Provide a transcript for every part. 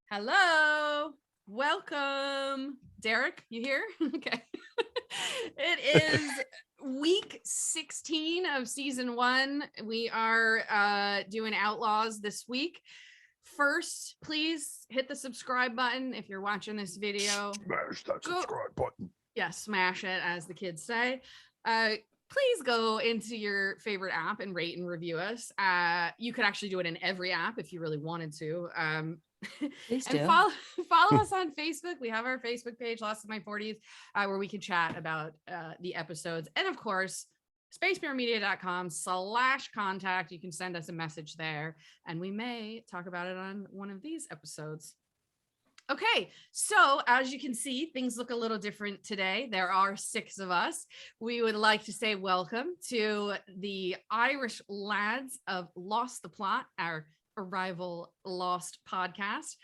Hello. Welcome. Derek, you here? Okay. It is week 16 of season 1. We are doing Outlaws this week. First, please hit the subscribe button if you're watching this video. Smash that subscribe button. Yeah, smash it, as the kids say. Please go into your favorite app and rate and review us. You could actually do it in every app if you really wanted to. Please and do. follow us on Facebook. We have our Facebook page, Lost in My 40s, where we can chat about the episodes. And of course, spacebearmedia.com/contact. You can send us a message there, and we may talk about it on one of these episodes. Okay, so as you can see, things look a little different today. There are 6 of us. We would like to say welcome to the Irish lads of Lost the Plot, our Arrival Lost podcast.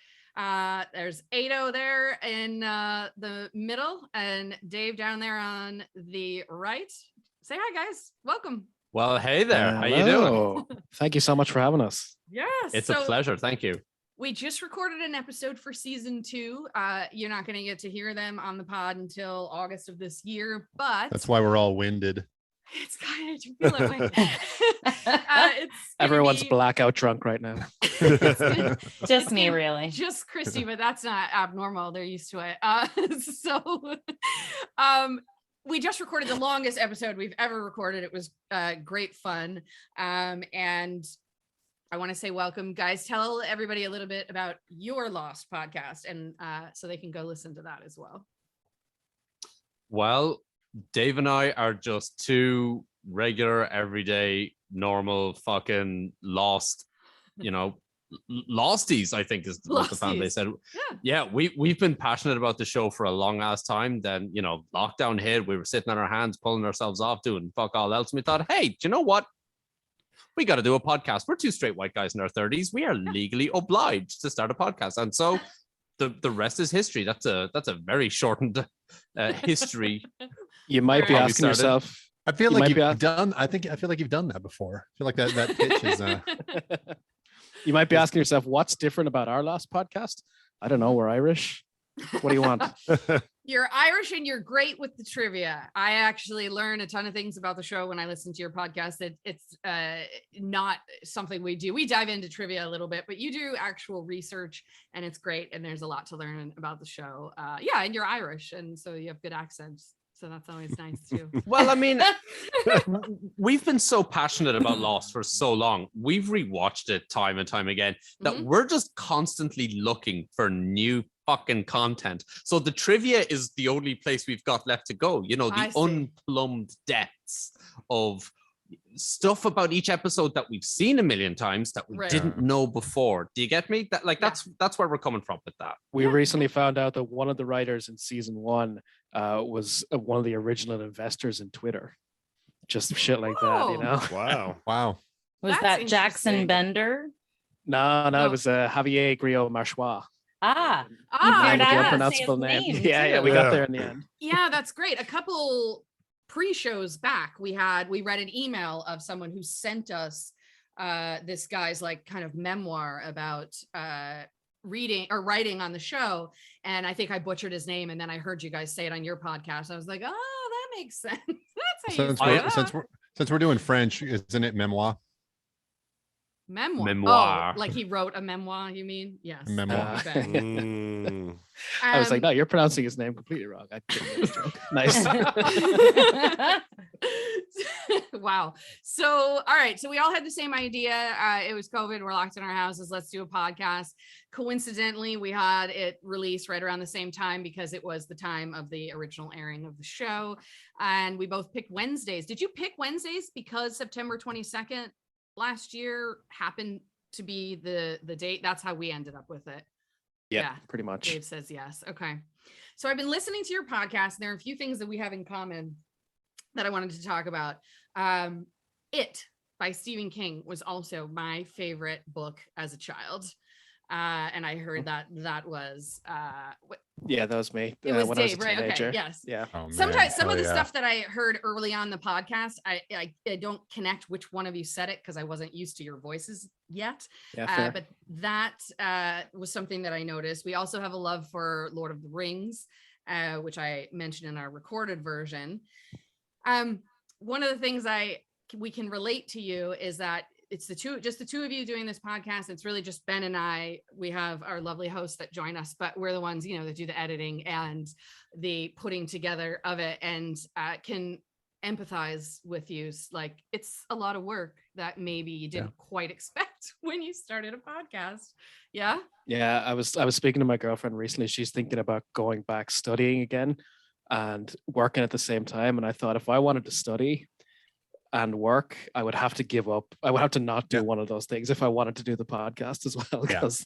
There's Ado there in the middle and Dave down there on the right. Say hi, guys. Welcome. Well, hey there. How you doing? Thank you so much for having us. Yes. It's a pleasure. Thank you. We just recorded an episode for season 2. You're not going to get to hear them on the pod until August of this year, but That's why we're all winded. it's kind of feel that way. Everyone's blackout drunk right now. Just me, really. Just Christy, but that's not abnormal. They're used to it. We just recorded the longest episode we've ever recorded. It was great fun. And I want to say welcome, guys. Tell everybody a little bit about your Lost podcast, and so they can go listen to that as well. Well, Dave and I are just 2 regular, everyday, normal, fucking lost, losties, I think is what the fan base said. Yeah, we've been passionate about the show for a long ass time. Then, lockdown hit. We were sitting on our hands, pulling ourselves off, doing fuck all else. And we thought, hey, do you know what? We got to do a podcast. We're 2 straight white guys in our 30s. We are legally obliged to start a podcast. And so the rest is history. That's a very shortened history. You might be asking yourself. I feel like you've done. I feel like you've done that before. I feel like that pitch is. You might be asking yourself, what's different about our last podcast? I don't know. We're Irish. What do you want? You're Irish and you're great with the trivia. I actually learn a ton of things about the show when I listen to your podcast. It's not something we do. We dive into trivia a little bit, but you do actual research, and it's great. And there's a lot to learn about the show. And you're Irish, and so you have good accents. So that's always nice too. Well, I mean, we've been so passionate about Lost for so long. We've rewatched it time and time again that we're just constantly looking for new fucking content. So the trivia is the only place we've got left to go. The unplumbed depths of stuff about each episode that we've seen a million times that we didn't know before. Do you get me? That's where we're coming from with that. We recently found out that one of the writers in season 1 was one of the original investors in Twitter. Just shit like that, Wow. Was that Jackson Bender? No, it was Javier Grillo Marchois. The unpronounceable name. Yeah, we got there in the end. Yeah, that's great. A couple pre-shows back, we read an email of someone who sent us this guy's kind of memoir about reading or writing on the show, and I think I butchered his name, and then I heard you guys say it on your podcast. I was like, oh, that makes sense. That's how since we're doing French, isn't it memoir? Memoir. Oh, like he wrote a memoir, you mean? Yes. Memoir. I was like, no, you're pronouncing his name completely wrong. Nice. Wow. So, all right. So we all had the same idea. It was COVID. We're locked in our houses. Let's do a podcast. Coincidentally, we had it released right around the same time because it was the time of the original airing of the show. And we both picked Wednesdays. Did you pick Wednesdays because September 22nd last year happened to be the date? That's how we ended up with it. Yeah, pretty much. Dave says yes. Okay. So I've been listening to your podcast, and there are a few things that we have in common that I wanted to talk about. It by Stephen King was also my favorite book as a child. And I heard that was Yeah, that was me. it was when I was Dave, a right? teenager. Okay, yes. Yeah. Oh, man. Sometimes some Hell of the yeah. stuff that I heard early on the podcast, I don't connect which one of you said it because I wasn't used to your voices yet. Yeah. Fair. But that was something that I noticed. We also have a love for Lord of the Rings, which I mentioned in our recorded version. One of the things we can relate to you is that it's the two of you doing this podcast. It's really just Ben and I. We have our lovely hosts that join us, but we're the ones, that do the editing and the putting together of it, and can empathize with you. Like, it's a lot of work that maybe you didn't quite expect when you started a podcast. Yeah. Yeah, I was speaking to my girlfriend recently. She's thinking about going back studying again and working at the same time. And I thought, if I wanted to study and work, I would have to give up. I would have to not do one of those things if I wanted to do the podcast as well, because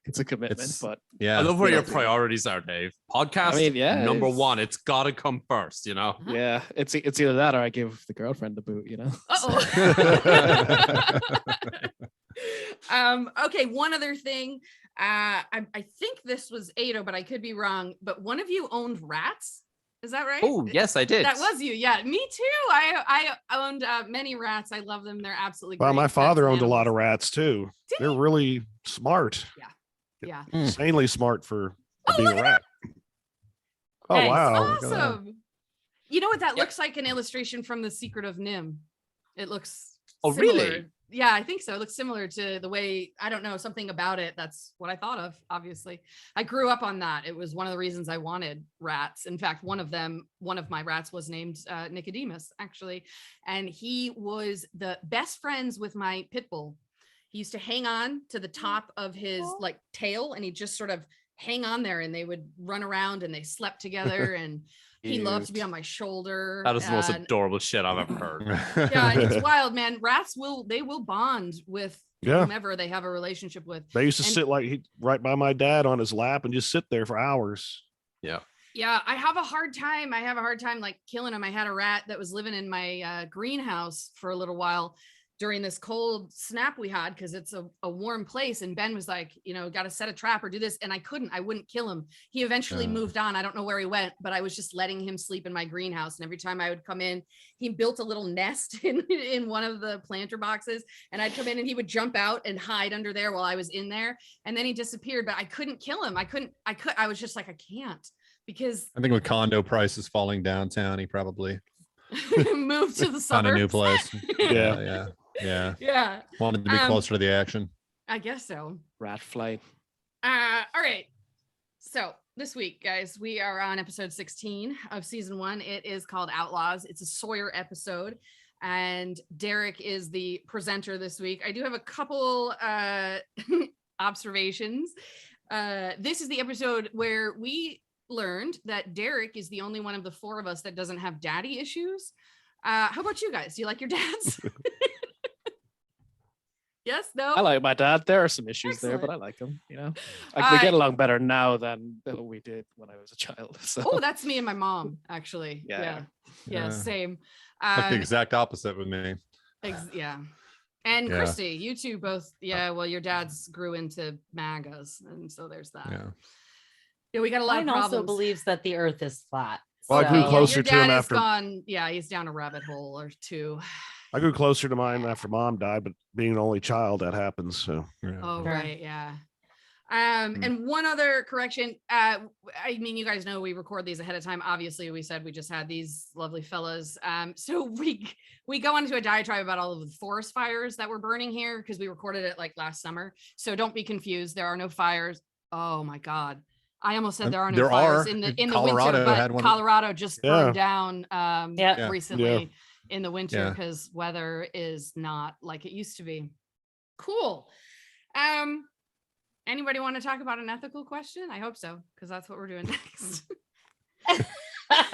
it's a commitment. But I love where your priorities are, Dave. Podcast, number one. It's got to come first, Yeah, it's either that or I give the girlfriend the boot, Okay, one other thing. I think this was Ado, but I could be wrong. But one of you owned rats. Is that right? Oh, yes, I did. That was you. Yeah, me too. I owned many rats. I love them. They're absolutely great. Well, my father owned a lot animals. of rats too. Did They're he? really smart. Yeah. Insanely smart for Oh, being look a at rat. Oh, Nice. wow. Look at that. Awesome. You know what that looks like? An illustration from The Secret of Nim. It looks Oh, similar. really? Yeah, I think so. It looks similar to the way, I don't know, something about it. That's what I thought of, obviously. I grew up on that. It was one of the reasons I wanted rats. In fact, one of my rats was named Nicodemus, actually. And he was the best friends with my pit bull. He used to hang on to the top of his tail, and he'd just sort of hang on there, and they would run around, and they slept together, and he loved to be on my shoulder. That is the most adorable shit I've ever heard. Yeah, it's wild, man. Rats will bond with whomever they have a relationship with. They used to sit right by my dad on his lap and just sit there for hours. Yeah. Yeah, I have a hard time like killing him. I had a rat that was living in my greenhouse for a little while during this cold snap we had, because it's a warm place. And Ben was like, got to set a trap or do this. And I wouldn't kill him. He eventually moved on. I don't know where he went, but I was just letting him sleep in my greenhouse. And every time I would come in, he built a little nest in one of the planter boxes. And I'd come in and he would jump out and hide under there while I was in there. And then he disappeared, but I couldn't kill him. I was just like, I can't, because I think with condo prices falling downtown, he probably moved to the suburbs. found a new place. Yeah. Yeah. Wanted to be closer to the action. I guess so. rat flight. All right. So this week, guys, we are on episode 16 of season 1. It is called Outlaws. It's a Sawyer episode, and Derek is the presenter this week. I do have a couple observations. This is the episode where we learned that Derek is the only one of the 4 of us that doesn't have daddy issues. How about you guys? Do you like your dads? Yes, no. I like my dad. There are some issues there, but I like him. Like we get along better now than we did when I was a child. So. Oh, that's me and my mom, actually. Yeah, same. Like the exact opposite with me. Yeah. And Christy, you two both. Yeah, well, your dads grew into MAGAs, and so there's that. Yeah, we got a lot of problems. Also believes that the Earth is flat. Well, I grew closer to him after. He's down a rabbit hole or two. I grew closer to mine after mom died, but being an only child, that happens. So. Oh, right, yeah. And one other correction. I mean, you guys know we record these ahead of time. Obviously, we said we just had these lovely fellas. So we go into a diatribe about all of the forest fires that were burning here because we recorded it like last summer. So don't be confused. There are no fires. Oh my God. I almost said there are no fires in the Colorado winter, but Colorado just burned down recently in the winter because weather is not like it used to be. Cool. Anybody want to talk about an ethical question? I hope so, because that's what we're doing next.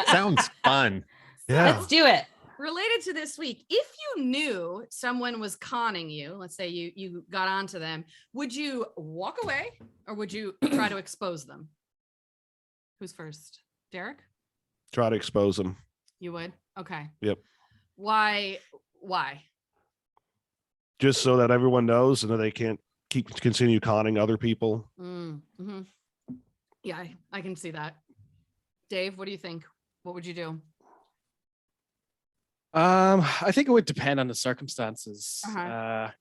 Sounds fun. Yeah. Let's do it. Related to this week, if you knew someone was conning you, let's say you got onto them, would you walk away or would you try to expose them? Who's first? Derek? Try to expose them. You would? Okay. Yep. Why? Just so that everyone knows and that they can't continue conning other people. Mm-hmm. Yeah, I can see that. Dave, what do you think? What would you do? I think it would depend on the circumstances. I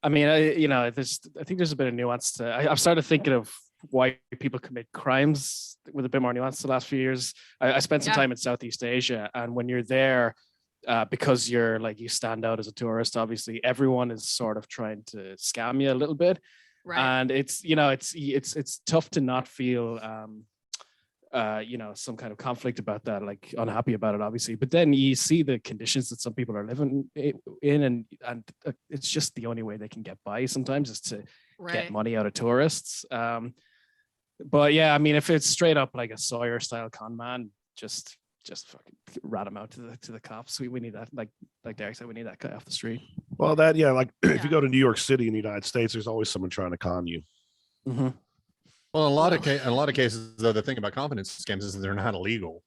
mean, I think there's a bit of nuance to. I've started thinking of why people commit crimes with a bit more nuance the last few years. I spent some time in Southeast Asia, and when you're there, because you're like you stand out as a tourist, obviously everyone is sort of trying to scam you a little bit, and it's tough to not feel some kind of conflict about that, like unhappy about it, obviously. But then you see the conditions that some people are living in, and it's just the only way they can get by sometimes is to get money out of tourists. But yeah, I mean, if it's straight up like a Sawyer style con man, just fucking rat him out to the cops. We need that, like Derek said, we need that guy off the street. Well, if you go to New York City in the United States, there's always someone trying to con you. Mm-hmm. Well, in a lot of cases, though, the thing about confidence scams is they're not illegal.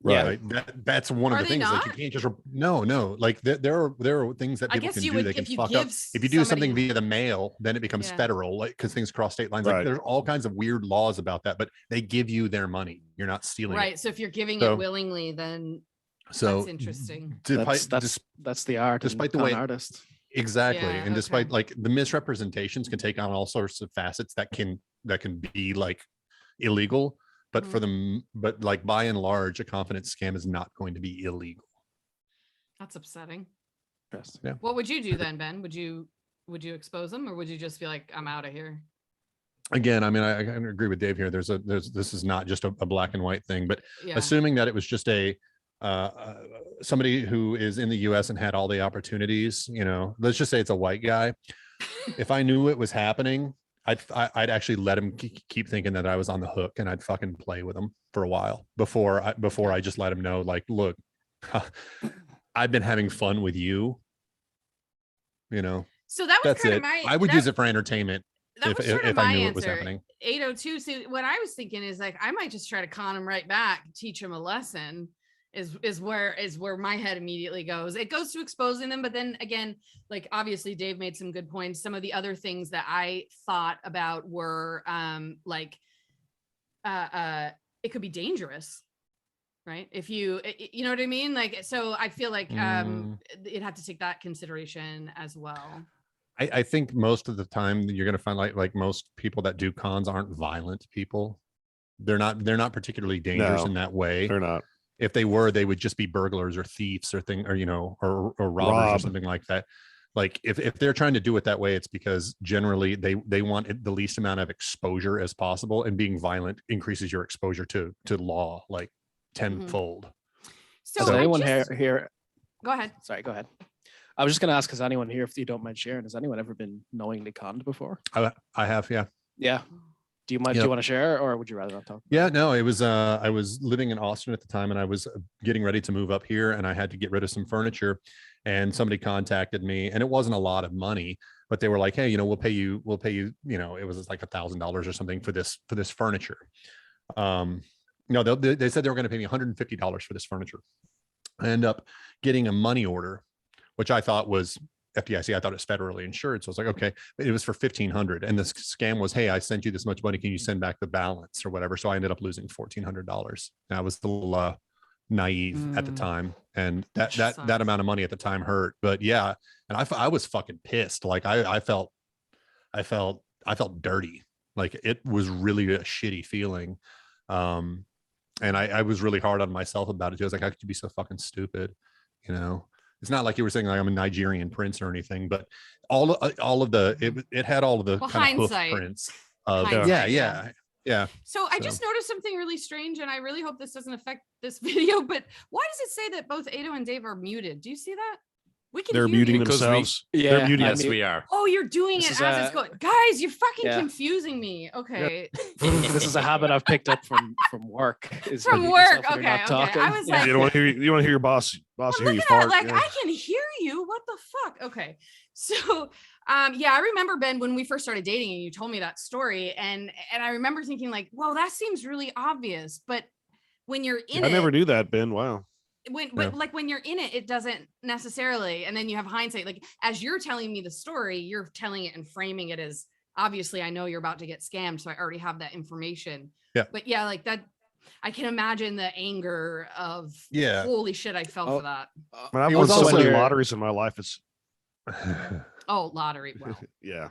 Right. That's one of the things. Not? Like you can't just no. Like there are things that people can do. They can fuck up. If you do something via the mail, then it becomes federal, like because things cross state lines. Like there's all kinds of weird laws about that, but they give you their money. You're not stealing. Right. It. So if you're giving it willingly, then that's interesting. That's the art. Despite the way artist. Exactly. And despite like the misrepresentations can take on all sorts of facets that can be like illegal, but but like by and large, a confidence scam is not going to be illegal. That's upsetting. Yeah. What would you do then, Ben? Would you expose them, or would you just be like, I'm out of here? Again, I mean, I agree with Dave here. This is not just a black and white thing, but assuming that it was just somebody who is in the US and had all the opportunities, let's just say it's a white guy. If I knew it was happening, I'd actually let him keep thinking that I was on the hook, and I'd fucking play with him for a while before I just let him know, like, look, I've been having fun with you. So that was kind of I would use it for entertainment if I knew it was happening. 802. So what I was thinking is like I might just try to con him right back, teach him a lesson. Is where my head immediately goes. It goes to exposing them, but then again, like obviously Dave made some good points. Some of the other things that I thought about were it could be dangerous, right? If you know what I mean? Like, so I feel like it'd have to take that consideration as well. I think most of the time you're going to find like most people that do cons aren't violent people. They're not particularly dangerous in that way. They're not. If they were, they would just be burglars or thieves or robbers or something like that. Like if they're trying to do it that way, it's because generally they want the least amount of exposure as possible, and being violent increases your exposure to law like tenfold. So does anyone here? Go ahead. Sorry, go ahead. I was just going to ask, has anyone here, if you don't mind sharing, has anyone ever been knowingly conned before? I have, yeah. Yeah. Do you mind? Do you want to share, or would you rather not talk? Yeah, no, it was, I was living in Austin at the time, and I was getting ready to move up here, and I had to get rid of some furniture, and somebody contacted me, and it wasn't a lot of money, but they were like, hey, we'll pay you, it was like $1,000 or something for this furniture. No, they said they were going to pay me $150 for this furniture. I end up getting a money order, which I thought was FDIC. I thought it was federally insured. So I was like, okay, but it was for $1,500. And the scam was, hey, I sent you this much money. Can you send back the balance or whatever? So I ended up losing $1,400. And I was a little naive at the time. And that amount of money at the time hurt. But yeah. And I was fucking pissed. Like I felt dirty. Like it was really a shitty feeling. And I was really hard on myself about it too. I was like, I could be so fucking stupid, It's not like you were saying like I'm a Nigerian prince or anything, but all of the it had all of the kind of hoof prints of yeah. So I just noticed something really strange, and I really hope this doesn't affect this video. But why does it say that both Ado and Dave are muted? Do you see that? We can. They're muting themselves. They're muting. Yes, we are. Oh, you're doing it as it's going, guys. You're fucking confusing me. Okay. This is a habit I've picked up from work. From work. Okay. I was like, you don't want to hear your boss hear you fart. I can hear you. What the fuck? Okay. So, I remember, Ben, when we first started dating, and you told me that story, and I remember thinking like, well, that seems really obvious, but when you're in it, I never knew that, Ben. Wow. When you're in it doesn't necessarily, and then you have hindsight. Like as you're telling me the story, you're telling it and framing it as obviously I know you're about to get scammed, so I already have that information. Yeah. But yeah, like that, I can imagine the anger of, Yeah. holy shit, I fell Oh. for that. I mean, I've It won was so also- many lotteries in my life. It's Oh, lottery. Well, yeah.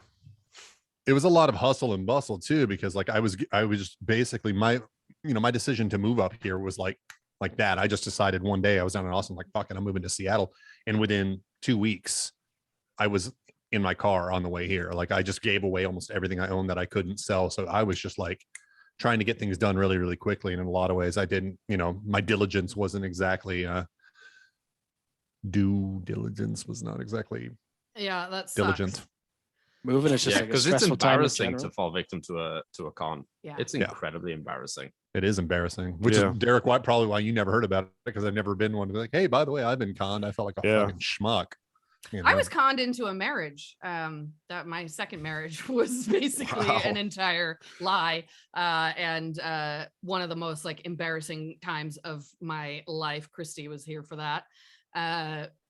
It was a lot of hustle and bustle too, because like I was just basically my decision to move up here was like that. I just decided one day I was down in Austin, like, fuck it, I'm moving to Seattle. And within 2 weeks, I was in my car on the way here. Like I just gave away almost everything I owned that I couldn't sell. So I was just like trying to get things done really, really quickly. And in a lot of ways I didn't, my diligence wasn't exactly due diligence was not exactly yeah, that's diligent. Moving is just like a because it's stressful time in embarrassing general. to fall victim to a con. Yeah. It's Yeah. incredibly embarrassing. It is embarrassing, which Yeah. is Derek, probably why you never heard about it, because I've never been one to be like, hey, by the way, I've been conned. I felt like a Yeah. fucking schmuck. I was conned into a marriage. That my second marriage was basically Wow. an entire lie. And one of the most like embarrassing times of my life. Christy was here for that.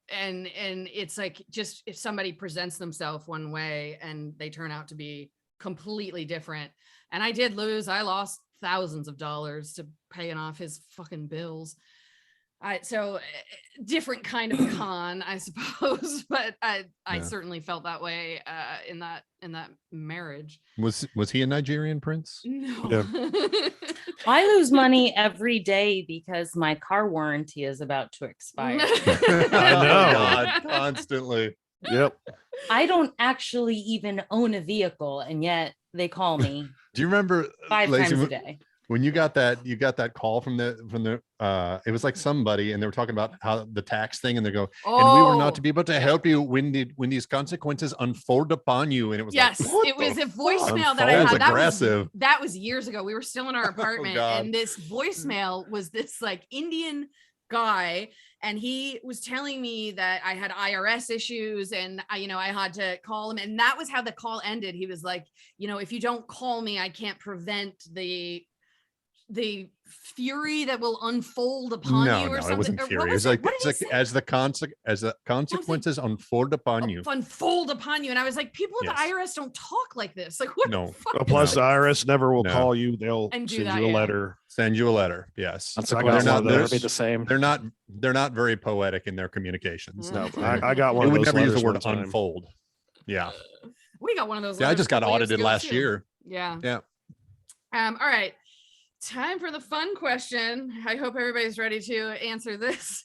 And it's like, just if somebody presents themselves one way and they turn out to be completely different. And I did lose. I lost thousands of dollars to paying off his fucking bills. So different kind of con, I suppose, but I Yeah. certainly felt that way in that marriage. Was he a Nigerian prince? No. I lose money every day because my car warranty is about to expire. I know. God, constantly. Yep. I don't actually even own a vehicle, and yet they call me Do you remember 5 Lacy, times a day. when you got that call from the it was like somebody, and they were talking about how the tax thing, and they go, and we were not to be able to help you when these consequences unfold upon you. And it was Yes, like, what it was the a voicemail that I Unfolds had. aggressive. That was years ago. We were still in our apartment, God. and this voicemail was this like Indian guy, and he was telling me that I had IRS issues, and I had to call him, and that was how the call ended. He was like, if you don't call me, I can't prevent the fury that will unfold upon you, or something. it wasn't Or fury. what It was was like, What it's did like he say? as the consequences unfold upon you. Unfold upon you. And I was like, people at Yes. the IRS don't talk like this. Like, what No. the fuck? Well, is plus this? the IRS never will No. call you. They'll And do send that, you a yeah. letter. Send you a letter. Yes. That's I like got they'll one of never those. be the same. They're not very poetic in their communications. Mm. No, I got one They of would those never use the letters word one time. unfold. Yeah. We got one of those. Yeah, I letters just a got couple years audited ago, last too. year. Yeah. Yeah. All right. Time for the fun question. I hope everybody's ready to answer this.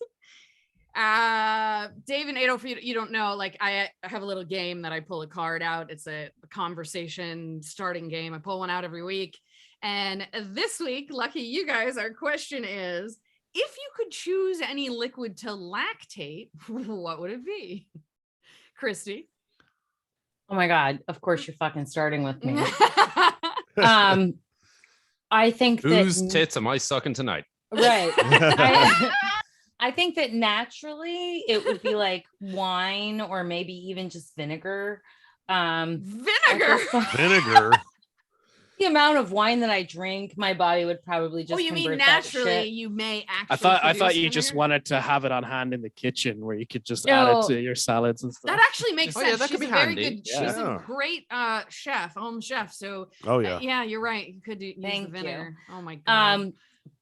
Dave and Ado, if you don't know, like I have a little game that I pull a card out. It's a conversation starting game. I pull one out every week. And this week, lucky you guys, our question is, if you could choose any liquid to lactate, what would it be? Christy. Oh my God. Of course you're fucking starting with me. I think Whose that tits am I sucking tonight? right. I think that naturally it would be like wine or maybe even just vinegar. I Vinegar. just thought- Vinegar. the amount of wine that I drink, my body would probably just Oh, you mean convert that naturally shit. you may actually. I thought produce you just vinegar? wanted to have it on hand in the kitchen where you could just add No. it to your salads and stuff. That actually makes Oh, sense. yeah, that She's could a be very handy. good. She's a Yeah. great chef, home chef. So Oh yeah. yeah, you're right. You could use the Thank you. vinegar. Oh my god.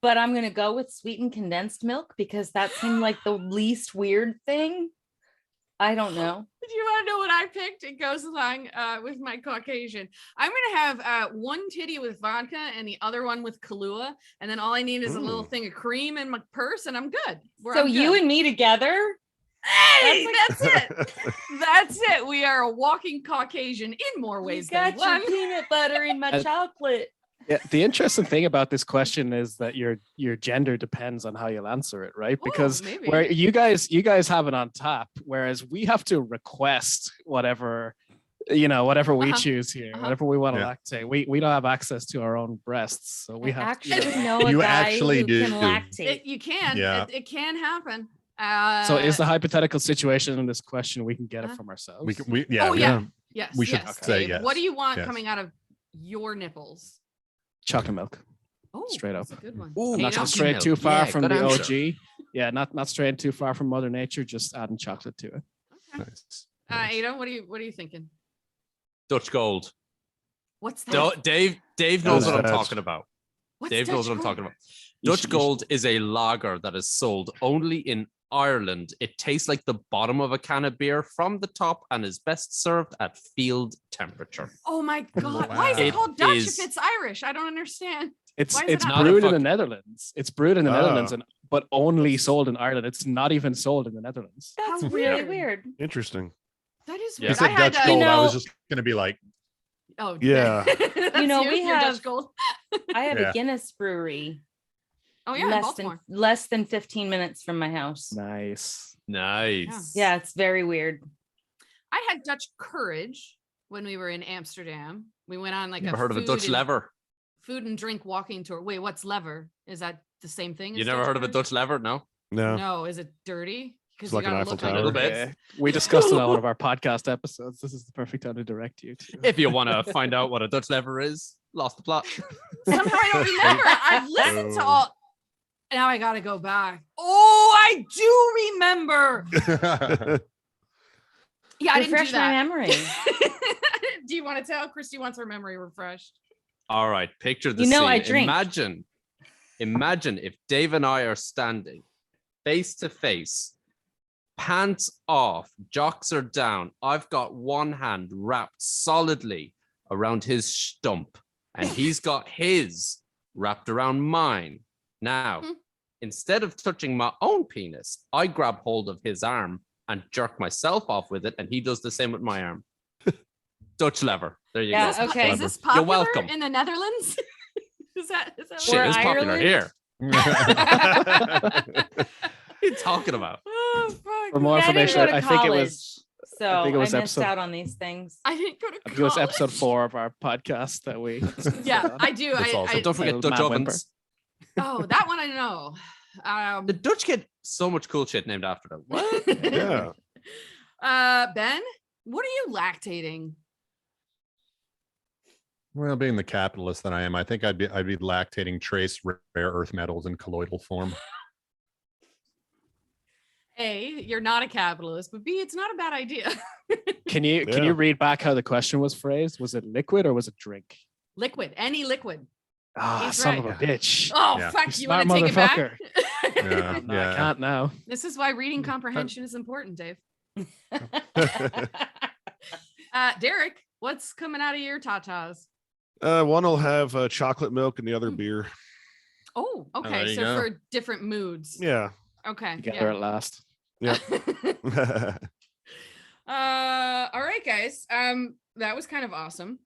But I'm gonna go with sweetened condensed milk because that seemed like the least weird thing. I don't know. Do you want to know what I picked? It goes along with my Caucasian. I'm gonna have one titty with vodka and the other one with Kahlua, and then all I need is a little thing of cream in my purse, and I'm good. So you and me together? Hey, that's it. That's it. We are a walking Caucasian in more You ways than got your one. peanut butter in my chocolate. Yeah, the interesting thing about this question is that your gender depends on how you'll answer it, right? Because maybe. where you guys have it on tap, whereas we have to request whatever we choose here, whatever we want to lactate. We don't have access to our own breasts, so we have actually know a You guy actually who can do. lactate. You can. Yeah. It can happen. So is the hypothetical situation in this question we can get it from ourselves? Oh yeah. Yes. We should yes, say Dave. yes. What do you want Yes. coming out of your nipples? Chocolate milk. Oh, Straight up. that's a good one. Ooh, Hey, Not you know- to stray milk. too far Yeah, from good the answer. OG. Yeah, not straying too far from Mother Nature, just adding chocolate to it. Okay. Nice. Ada, what are you thinking? Dutch gold. What's that? Dave That knows was what I'm fast. talking about. What's Dave knows Dutch what I'm talking Gold? about. Dutch Gold is a lager that is sold only in Ireland. It tastes like the bottom of a can of beer from the top and is best served at field temperature. Oh my God. Wow. Why is it It called Dutch is- if it's Irish? I don't understand. It's Why is it it's not- brewed in Not a the Netherlands. It's brewed in the Oh. Netherlands, but only sold in Ireland. It's not even sold in the Netherlands. That's How really weird. weird. Interesting. That is Yeah. You weird. said I had Dutch Gold. I was know- just going to be like, Oh Yeah. That's You know, we you're Dutch have- Gold. I have Yeah. a Guinness brewery Oh yeah, in Baltimore. less than 15 minutes from my house. Nice. Nice. Yeah, it's very weird. I had Dutch Courage when we were in Amsterdam. We went on like Never heard of a food Dutch and- lever? food and drink walking tour. Wait, what's lever? Is that the same thing? You as never Dutch heard of a Courage? Dutch lever? No. No. No, is it dirty? Because It's like an Eiffel Tower. A little bit. Yeah. We discussed it on one of our podcast episodes. This is the perfect time to direct you to. If you want to find out what a Dutch lever is, lost the plot. Somehow I don't remember. I've listened to Oh. all. Now I gotta go back. Oh, I do remember. Yeah, I didn't Refresh do my that. memory. Do you want to tell? Christy wants her memory refreshed. All right, picture the You know scene. I drink. Imagine if Dave and I are standing face to face, pants off, jocks are down. I've got one hand wrapped solidly around his stump, and he's got his wrapped around mine. Now, instead of touching my own penis, I grab hold of his arm and jerk myself off with it, and he does the same with my arm. Dutch lever. There you Yeah, go. okay. Is this You're popular welcome. in the Netherlands? is that Shit Or is popular Ireland? here. What are you talking about? Oh, fuck. For more Yeah, I didn't information, go to I think it college, was so I I, think it was missed episode- out on these things. I didn't go to I think it was episode college. 4 of our podcast that we. Yeah, I do. That's awesome. Don't forget Titled Dutch Matt ovens. Oh, that one I know. The Dutch get so much cool shit named after them. What? Yeah. Ben, what are you lactating? well, being the capitalist that I am, I think I'd be lactating trace rare earth metals in colloidal form. A, you're not a capitalist, but B, it's not a bad idea. Can you Yeah. read back how the question was phrased? Was it liquid or was it drink? Liquid, any liquid. Ah, He's son right. of a bitch. Oh, Yeah. fuck. You want Smart to take it back? motherfucker. Yeah, No, I can't now. This is why reading comprehension is important, Dave. Derek, what's coming out of your tatas? One will have chocolate milk and the other beer. Oh, there okay. you So go. for different moods. Yeah. Okay. Together at last. Yeah. All right, guys. That was kind of awesome.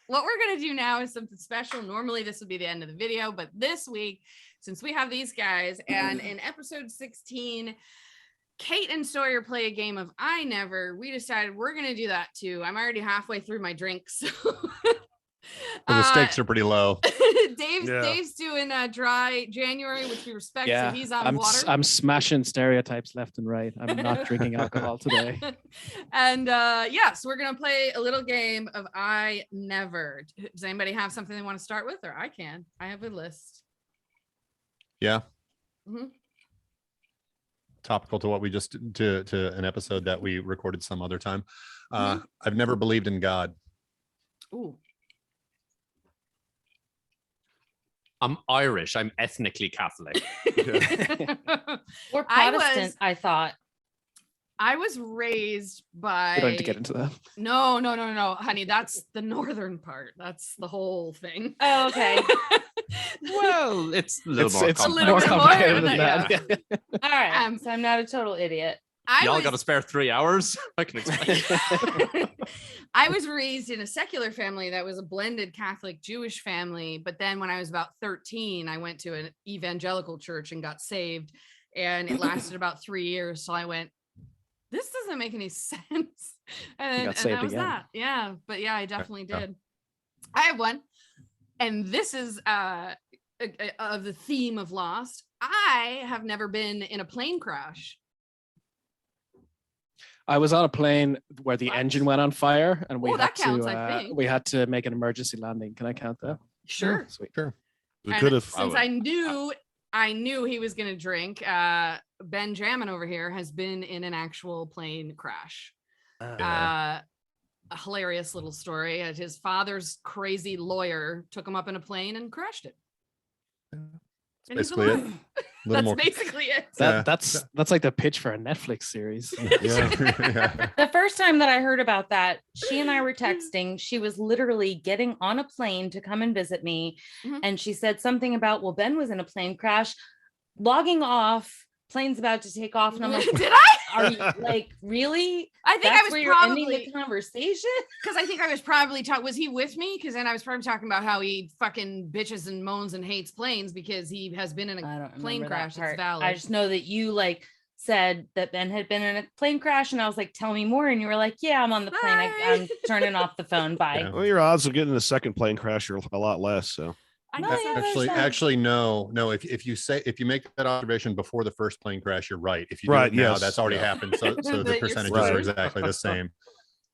What we're gonna do now is something special. Normally this would be the end of the video, but this week, since we have these guys, and in episode 16, Kate and Sawyer play a game of I Never. We decided we're gonna do that too. I'm already halfway through my drink, so Well, the stakes are pretty low. Dave's doing dry January, which we respect. Yeah, So he's on I'm water. I'm smashing stereotypes left and right. I'm not drinking alcohol today. And so we're gonna play a little game of I Never. Does anybody have something they want to start with, or I can? I have a list. Yeah. Mhm. Topical to what we just to an episode that we recorded some other time. Mhm. I've never believed in God. Ooh. I'm Irish. I'm ethnically Catholic. Or I Protestant, was- I thought. I was raised by We don't need to get into that. No, honey. That's the northern part. That's the whole thing. Oh, okay. Well, it's a little more It's a complex. little more bit more complicated than than that. All right. Um, So I'm not a total idiot. Y'all was, got to spare 3 hours. I can explain. I was raised in a secular family that was a blended Catholic Jewish family. But then when I was about 13, I went to an evangelical church and got saved. And it lasted about 3 years. So I went, this doesn't make any sense. And got saved that was again. that. Yeah. But yeah, I definitely Yeah. did. I have one. And this is of the theme of Lost. I have never been in a plane crash. I was on a plane where the What? engine went on fire, and we Oh, had that to counts, I think. we had to make an emergency landing. Can I count that? Sure. Sweet. We And could have. since I knew he was gonna drink. Ben Jamin over here has been in an actual plane crash. Yeah. a hilarious little story. His father's crazy lawyer took him up in a plane and crashed it. And he's basically it. alive. A little That's more. basically it. Yeah. That's like the pitch for a Netflix series. Yeah. Yeah. The first time that I heard about that, she and I were texting. She was literally getting on a plane to come and visit me. Mhm. And she said something about, well, Ben was in a plane crash, logging off, plane's about to take off. And I'm like, Did I? are you like, really? I think That's I was where you're ending probably the conversation? because I think I was probably talking. Was he with me? Because then I was probably talking about how he fucking bitches and moans and hates planes because he has been in I a don't plane remember that crash. It's part. valid. I just know that you like said that Ben had been in a plane crash, and I was like, tell me more. And you were like, yeah, I'm on the plane. Bye. I'm turning off the phone. Bye. Yeah. Well, your odds of getting a second plane crash are a lot less. So I No, guess yeah, that's- there's that. Actually, no. If you make that observation before the first plane crash, you're right. If you do Right, it now, yes, that's already yeah. happened. So That the you're percentages screwed. are exactly the same.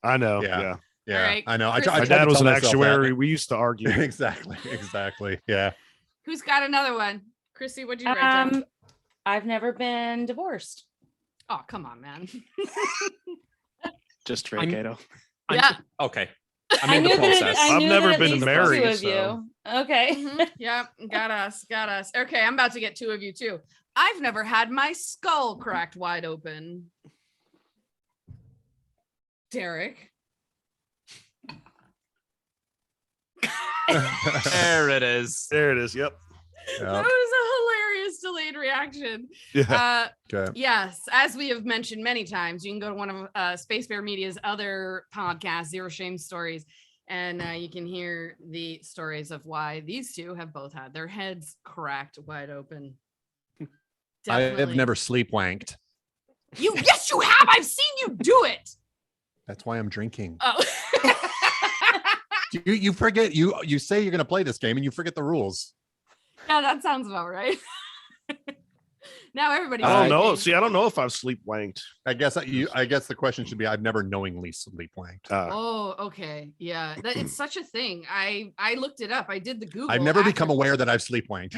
I know. Yeah. Yeah. Yeah, right. I know. I Chris- tried My to dad was tell an myself that. actuary. We used to argue. Exactly. Yeah. Who's got another one? Chrissy, what'd you write down? I've never been divorced. Oh, come on, man. Just straight I'm- Gato. Yeah. Okay. I'm in the process. I've knew never that at been least married, two of so- you. Okay. Mhm. Yeah, got us. Okay, I'm about to get two of you too. I've never had my skull cracked wide open. Derek. There it is. There it is. Yep. That was a hilarious delayed reaction. Yeah. Okay. Yes, as we have mentioned many times, you can go to one of Space Bear Media's other podcasts, Zero Shame Stories, and you can hear the stories of why these two have both had their heads cracked wide open. I have Definitely. never sleep wanked. Yes, you have. I've seen you do it. That's why I'm drinking. Oh. You forget. You say you're going to play this game and you forget the rules. Yeah, that sounds about right. Now everybody. I don't know. See, I don't know if I've sleep wanked. I guess the question should be: I've never knowingly sleep wanked. Oh, okay. Yeah, it's such a thing. I looked it up. I did the Google. I've never after- become aware that I've sleep wanked.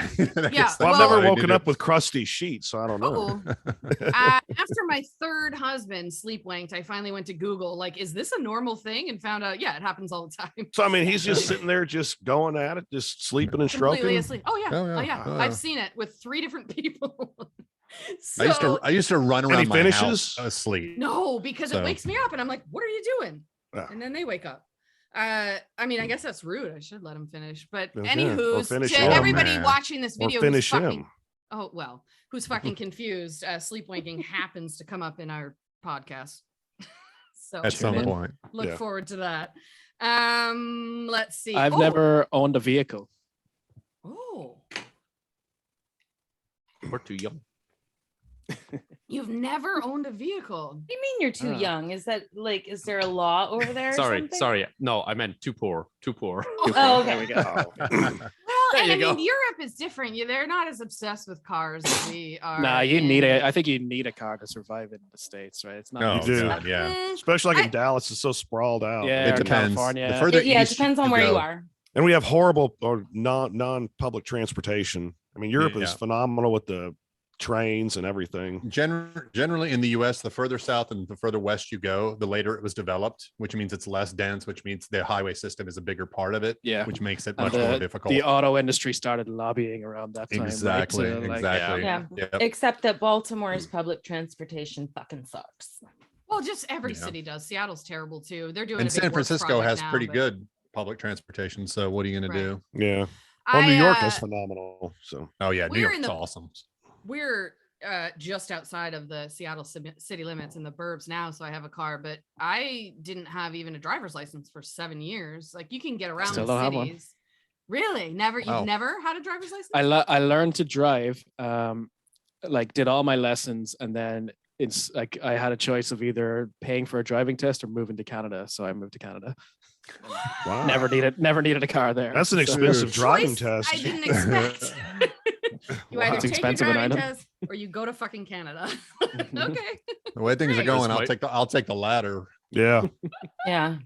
Yeah, Well, I've Well, never woken up with crusty sheets, so I don't know. After my third husband sleep wanked, I finally went to Google, like, is this a normal thing? And found out, yeah, it happens all the time. So I mean, he's just sitting there, just going at it, just sleeping and Completely stroking. asleep. Oh yeah. Oh, yeah. Oh yeah. Oh, yeah. I've seen it with 3 different people. I used to run And he around my finishes? house asleep. No, because it So- wakes me up and I'm like, what are you doing? Yeah. And then they wake up. I mean, I guess that's rude. I should let him finish. But Yeah, or anywho, finish to him. everybody Man. watching this Or video, finish who's fucking, him. oh well, who's fucking confused, sleepwalking happens to come up in our podcast. So At some Tune in. point. look Yeah. forward to that. Let's see. I've Oh, never owned a vehicle. Oh, We're too young. you've never owned a vehical. What do you mean you're too Oh. young? Is that like, is there a law over there? or Sorry. something? Sorry. No, I meant too poor. Too poor. Oh, okay. There we go. Well, There and you I go. mean, Europe is different. They're not as obsessed with cars as we are. Nah, you need in- I think you need a car to survive in the States, right? It's not. No, You do. God, yeah. Especially like I- in Dallas, it's so sprawled out. Yeah, It or depends. California. The further Yeah, it east depends on where you go- are. And we have horrible or non-public transportation. I mean, Europe is Yeah. phenomenal with the trains and everything. Generally in the US, the further south and the further west you go, the later it was developed, which means it's less dense, which means the highway system is a bigger part of it, Yeah. which makes it And much more difficult. The auto industry started lobbying around that time. right? Exactly. So, like, Exactly. Yeah. Yep. Except that Baltimore's public transportation fucking sucks. Well, just every Yeah. city does. Seattle's terrible too. They're doing. And a big San works Francisco project has now, pretty but good public transportation. So what are you going Right. to do? Yeah. Well, New York is uh, phenomenal. So Oh yeah, New We're York's in the- awesome. we're just outside of the Seattle city limits in the burbs now, so I have a car, but I didn't have even a driver's license for 7 years. Like, you can get around Still the don't have one. cities. Really? Never? Wow. You've never had a driver's license? I learned to drive, like did all my lessons, and then it's like I had a choice of either paying for a driving test or moving to Canada. So I moved to Canada. wow. Never needed a car there. That's an So- expensive driving Choice test. I didn't expect. You Wow. either It's take expensive your in driving Ireland. test or you go to fucking Canada. Mhm. Okay. The way things are Great. going, Where's I'll take the latter. Yeah. Yeah.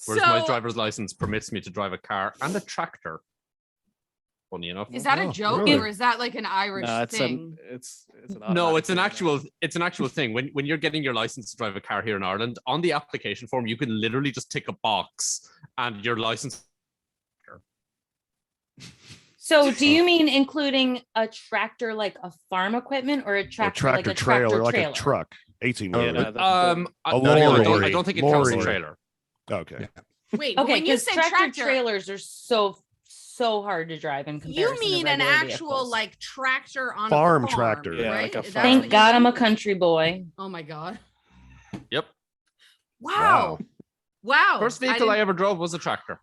Whereas my So- driver's license permits me to drive a car and a tractor. funny enough. Is that a Oh, joke really? or is that like an Irish No, it's thing? it's an No, automatic it's an thing now. actual thing. When you're getting your license to drive a car here in Ireland, on the application form, you can literally just tick a box and your license. So do you mean including a tractor like a farm equipment or a A tractor, tractor like a trailer, tractor like trailer? a truck, 18 Yeah, wheeler. no, the- I A lorry. don't think it counts as a Lorry. trailer. Okay. Wait, but Okay, when you because say tractor trailers are so hard to drive in comparison. you mean to an regular actual vehicles. like tractor on Farm a farm, tractor. Yeah, right? like a That's farm. what Thank you God I'm a mean? country boy. Oh my God. Yep. Wow. Wow. First vehicle I didn't- ever drove was a tractor.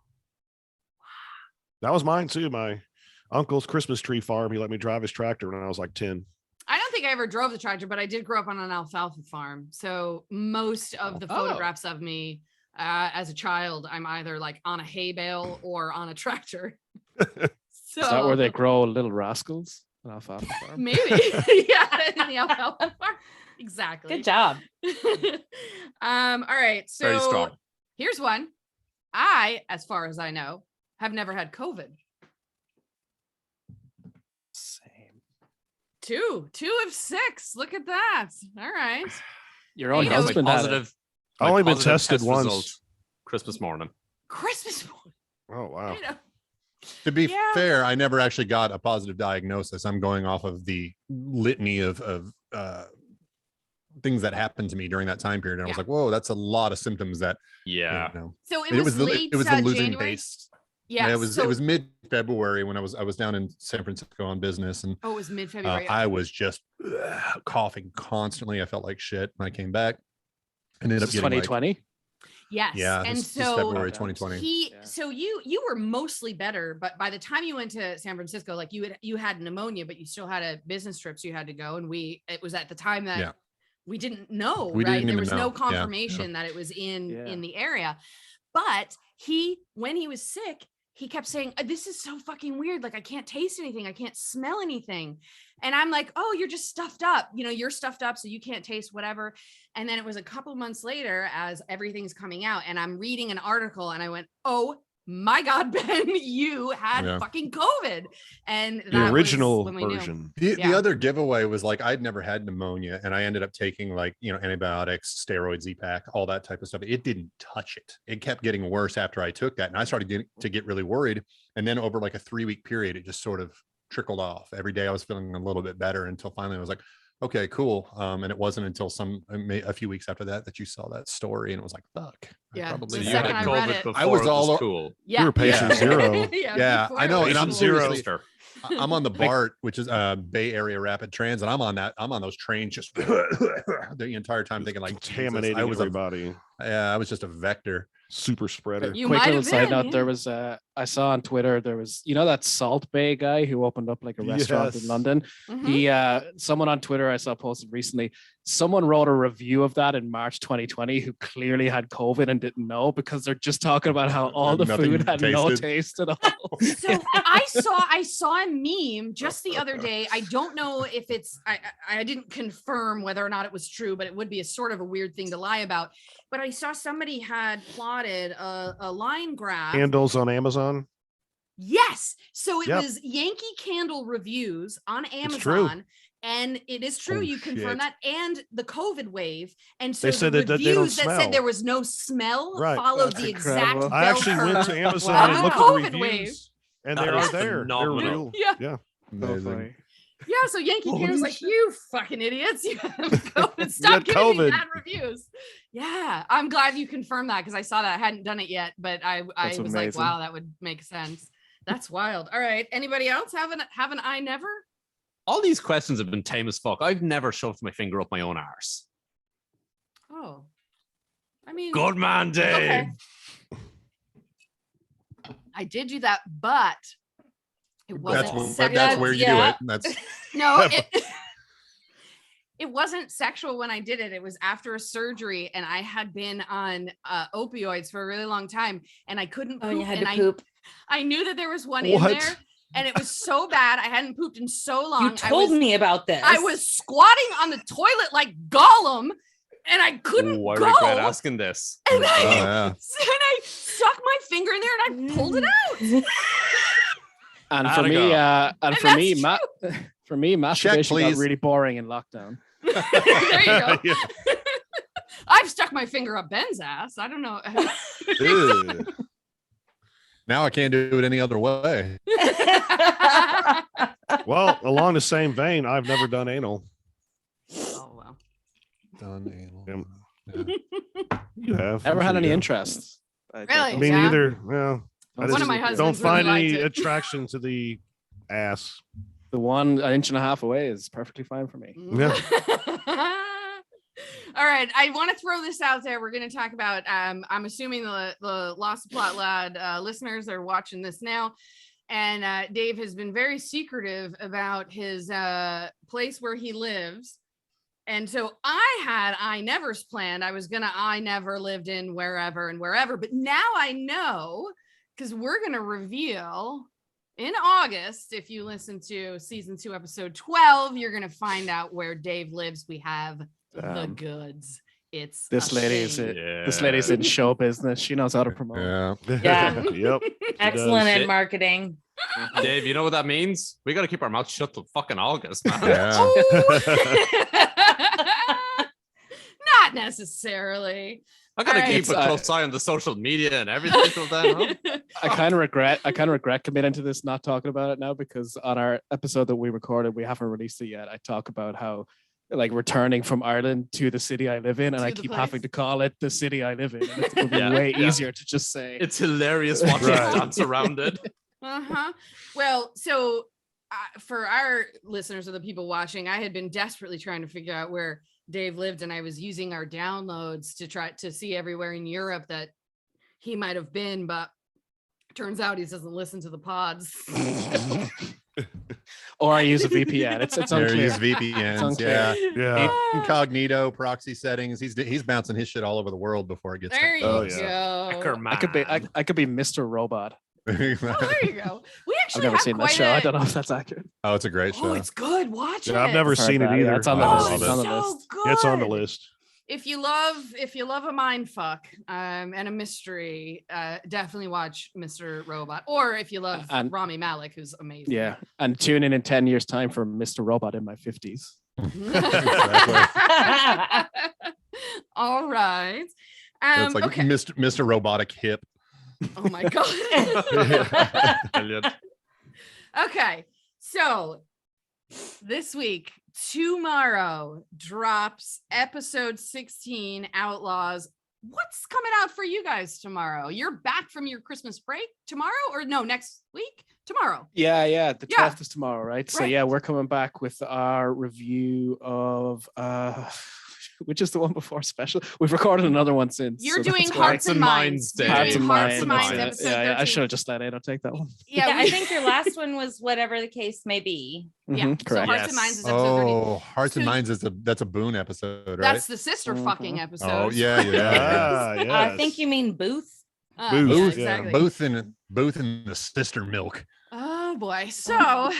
That was mine too. My uncle's Christmas tree farm. He let me drive his tractor when I was like 10. I don't think I ever drove the tractor, but I did grow up on an alfalfa farm. So most of the Oh. photographs of me as a child, I'm either like on a hay bale or on a tractor. So Is that where they grow little rascals? An alfalfa farm? maybe, yeah, in the alfalfa farm. Exactly. Good job. All right. Very So strong. here's one. I, as far as I know, have never had COVID. Same. Two of 6. Look at that. All right. Your own You know, husband had it. Positive. I've only been positive tested test once. result Christmas morning. Christmas morning. Oh, wow. You know. To be Yeah. fair, I never actually got a positive diagnosis. I'm going off of the litany of things that happened to me during that time period. And I was Yeah. like, whoa, that's a lot of symptoms that, Yeah. you know, So it was late the losing January. pace. Yeah. it was so- it was mid-February when I was down in San Francisco on business, and Oh, it was mid-February. I was just coughing constantly. I felt like shit when I came back. Ended up This is getting like, 2020. Yes. yeah, And this so February Oh, damn. 2020. Yeah. so you were mostly better, but by the time you went to San Francisco, like you had pneumonia, but you still had a business trip, so you had to go. And it was at the time that Yeah. we didn't know, We right? didn't There even was know. no Yeah, confirmation that it was in Yeah. the area. But when he was sick, he kept saying, "This is so fucking weird. Like I can't taste anything. I can't smell anything." And I'm like, "Oh, you're just stuffed up. You know, you're stuffed up, so you can't taste whatever." And then it was a couple months later as everything's coming out and I'm reading an article and I went, "Oh my God, Ben, you had Yeah. fucking COVID." And The that was original when we knew. version. The Yeah. other giveaway was like I'd never had pneumonia, and I ended up taking like, you know, antibiotics, steroids, Z-Pak, all that type of stuff. It didn't touch it. It kept getting worse after I took that, and I started to get really worried. And then over like a 3-week period, it just sort of trickled off. Every day I was feeling a little bit better until finally I was like, okay, cool. And it wasn't until a few weeks after that you saw that story, and it was like, fuck. Yeah, So The you second had I read COVID it- before I was it all was cool. Yeah. You were patient zero. Yeah, before I it know, was and I'm cool. zero. seriously, I'm on the BART, which is Bay Area Rapid Transit. I'm on those trains just the entire time thinking like, Jesus, Contaminating I was everybody. I was just a vector. Super spreader. You Quick might little have side been, note: yeah. there was I saw on Twitter there was that Salt Bay guy who opened up like a restaurant Yes. in London. Mhm. He someone on Twitter I saw posted recently. Someone wrote a review of that in March 2020 who clearly had COVID and didn't know because they're just talking about how all the Nothing food had no tasted. taste at all. So I saw a meme just the other day. I don't know if it's I didn't confirm whether or not it was true, but it would be a sort of a weird thing to lie about. But I saw somebody had plotted a line graph. Candles on Amazon. Yes. So it Yep. was Yankee Candle reviews on It's true. Amazon. And it is true. Oh, You confirm shit. that. And the COVID wave. And so They the said that they don't reviews that smell. said there was no smell Right. followed That's the incredible. exact I actually bell went to curve. Amazon Wow. and looked COVID at the wave. reviews, and That they is are there. They're phenomenal. real. Yeah. Yeah. So Amazing. funny. Yeah, so Yankee Holy Candle's like, shit. "You fucking idiots! You have COVID. Stop had giving me COVID." bad reviews." Yeah, I'm glad you confirmed that because I saw that. I hadn't done it yet, but I That's was like, amazing. "Wow, that would make sense." That's wild. All right, anybody else have an I never? All these questions have been tame as fuck. I've never shoved my finger up my own arse. Oh, I mean, Good man, Dave. okay. I did do that, but it wasn't. That's where you Yeah. do it. That's No, it wasn't sexual when I did it. It was after a surgery, and I had been on opioids for a really long time, and I couldn't poop. Oh, you had and to poop. I knew that there was one in What? there, and it was so bad. I hadn't pooped in so long. You told me about this. I was squatting on the toilet like Gollum, and I couldn't Ooh, I go. regret asking this. And oh, I, yeah. and I stuck my finger in there and I pulled it out. And Gotta for me, go. for me, masturbation got please. really boring in lockdown. There you go. Yeah. I've stuck my finger up Ben's ass. I don't know. Ew. Now I can't do it any other way. Well, along the same vein, I've never done anal. Oh well. Done anal. Yeah. You have. Never I'm had sure any you have. interest. Really? Me Yeah. neither. Well, I One of my just husbands don't find really any liked it. attraction to the ass. The 1 inch and a half away is perfectly fine for me. Yeah. All right, I want to throw this out there. We're going to talk about. I'm assuming the Lost Plot Lad listeners are watching this now, and Dave has been very secretive about his place where he lives, and so I never's planned. I was gonna I never lived in wherever and wherever, but now I know because we're going to reveal. In August, if you listen to season 2, episode 12, you're going to find out where Dave lives. We have the goods. It's This a lady's shame. this lady's in show business. She knows how to promote. Yeah. Yeah. Yep. Excellent does. at marketing. Dave, you know what that means? We got to keep our mouths shut till fucking August, man. Yeah. Not necessarily. I got to All right. keep a close eye on the social media and everything till then. Huh? I kind of regret committing to this, not talking about it now, because on our episode that we recorded, we haven't released it yet. I talk about how like returning from Ireland to the city I live in, and To I the keep place. having to call it the city I live in. And it would be Yeah, way yeah. easier to just say It's hilarious watching Right. us dance around it. Uh-huh. Well, so for our listeners or the people watching, I had been desperately trying to figure out where Dave lived, and I was using our downloads to try to see everywhere in Europe that he might have been, but turns out he doesn't listen to the pods. or I use a VPN. It's There unclear. use VPNs. unclear. Yeah. Yeah. Incognito proxy settings. He's bouncing his shit all over the world before it gets There you Oh, go. I could be Mr. Robot. Oh, there you go. We I've actually never have seen that quite show. I don't know if that's accurate. Oh, it's a great show. Oh, it's good. Watch it. Yeah, I've never Heard seen it that. Yeah, either. it's on the Oh, list. it's It's on the so list. good. Yeah, it's on the list. If you love a mind fuck and a mystery, definitely watch Mr. Robot. Or if you love And- Rami Malek, who's amazing. Yeah, and tune in 10 years' time for Mr. Robot in my 50s. All right. It's like Okay. Mr. Robotic Hip. Oh my god. Brilliant. Okay. So this week, tomorrow drops episode 16, Outlaws. What's coming out for you guys tomorrow? You're back from your Christmas break tomorrow, or no, next week? Tomorrow. Yeah, the Yeah. 12th is tomorrow, right? So Right. yeah, we're coming back with our review of which is the one before special. We've recorded another one since. You're so doing that's Hearts why- and Minds. Day. You're Hearts doing and Hearts Minds. and Minds, that's it. episode Yeah, I 13. should have just let Ada take that one. Yeah, Yeah, we- I think your last one was whatever the case may be. Yeah, Mhm, so correct. Hearts and Minds is episode 13. Oh, Hearts and So- Minds that's a Boone episode, right? That's the sister Mhm. fucking episode. Oh yeah, yeah. Ah, yes. I think you mean Booth. Booth, yeah, yeah. exactly. Both in the sister milk. Oh boy. So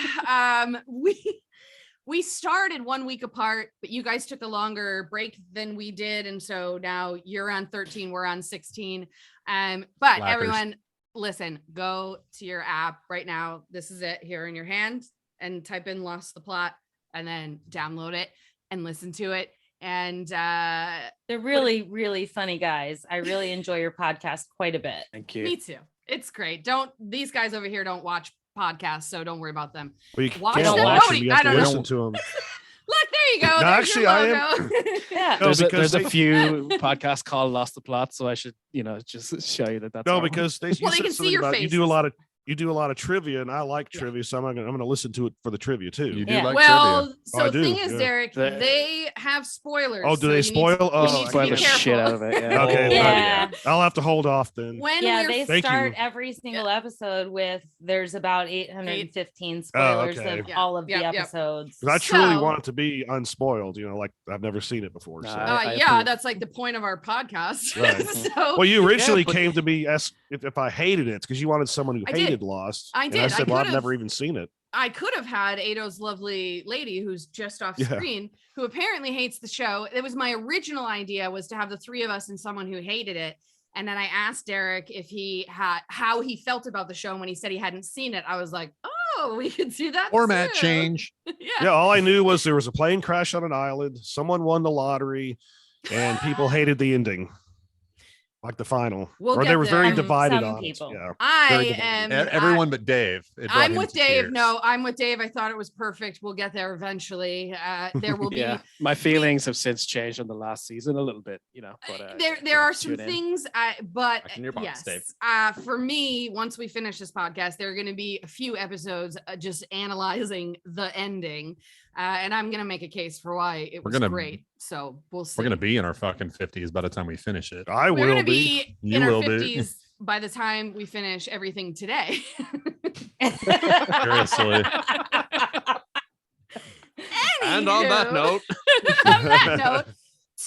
we started 1 week apart, but you guys took a longer break than we did. And so now you're on 13, we're on 16. But Slackers. everyone, listen, go to your app right now. This is it here in your hand, and type in Lost the Plot and then download it and listen to it. And They're really, really funny guys. I really enjoy your podcast quite a bit. Thank you. me too. It's great. These guys over here don't watch podcasts, so don't worry about them. Well, you Watch can't them. watch Nobody- them. You I have to don't know. listen to them. Look, there you go. No, There's actually, your I logo. Yeah. No, There's because a they- few podcasts called Lost the Plot, so I should, just show you that that's No, our one. because you Well, they said can see something your about you do a faces. lot of trivia, and I like Yeah. trivia, so I'm gonna listen to it for the trivia too. You do Yeah. like Well, trivia. so I the thing do, is, yeah. Derek, The- they have spoilers. Oh, do so they you need to- spoil? you Oh, need to I be Spoil the careful. shit out of it. Yeah. Okay, Oh, Yeah. I'll have to hold off then. When Yeah, we're they Thank start you. every single episode with there's about 815 Oh, spoilers okay. of Yeah, all of the yep, yep. episodes. 'Cause I truly So- want it to be unspoiled. Like I've never seen it before. So. Nah, I yeah, approve. that's like the point of our podcast. Right. So Well, you originally but- came to me as if I hated it because you wanted someone who I did. hated Lost. I And did. I I said, well, I've could've- never even seen it. I could have had Ado's lovely lady who's just off Yeah. screen, who apparently hates the show. It was my original idea, was to have the three of us and someone who hated it. And then I asked Derek if he had how he felt about the show. And when he said he hadn't seen it, I was like, Oh, we could see that Format too. change. Yeah, all I knew was there was a plane crash on an island. Someone won the lottery, and people hated the ending, like the final. We'll or get they were there. very Some divided on people. it. Yeah. I am. Everyone but Dave. It brought I'm him with to Dave. tears. No, I'm with Dave. I thought it was perfect. We'll get there eventually. There will be. Yeah, my feelings have since changed on the last season a little bit, but There are some tune in. things but Back in your box, yes, Dave. for me, once we finish this podcast, there are going to be a few episodes just analyzing the ending, and I'm going to make a case for why it was great. So we'll see. We're gonna be in our fucking 50s by the time we finish it. I We're will going to be. be You in our will be. 50s by the time we finish everything today. Seriously. And on that Anywho. note, On that note,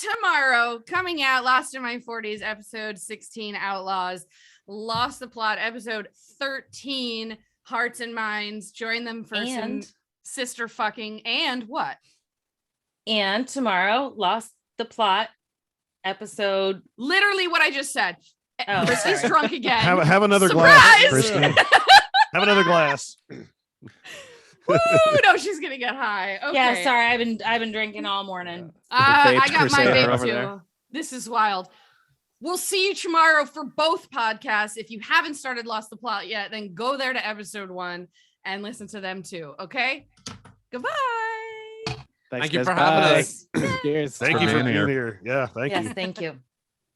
tomorrow coming out, Lost in My 40s, episode 16, Outlaws, Lost the Plot, episode 13, Hearts and Minds. Join them for some And- sister fucking and what? And tomorrow, Lost the Plot episode. Literally what I just said. Oh, Christy's sorry. drunk again. Have another Surprise! glass, Christy. Have another glass. Woo, no, she's gonna get high. Okay. Yeah, sorry, I've been drinking all morning. I Vaped got my Crusader vape over too. there. This is wild. We'll see you tomorrow for both podcasts. If you haven't started Lost the Plot yet, then go there to episode 1 and listen to them too. Okay. Goodbye. Thanks, Thank you guys. for having Bye. us. Cheers. Thank for you for being being here. here. Yeah, thank Yes, you. thank you.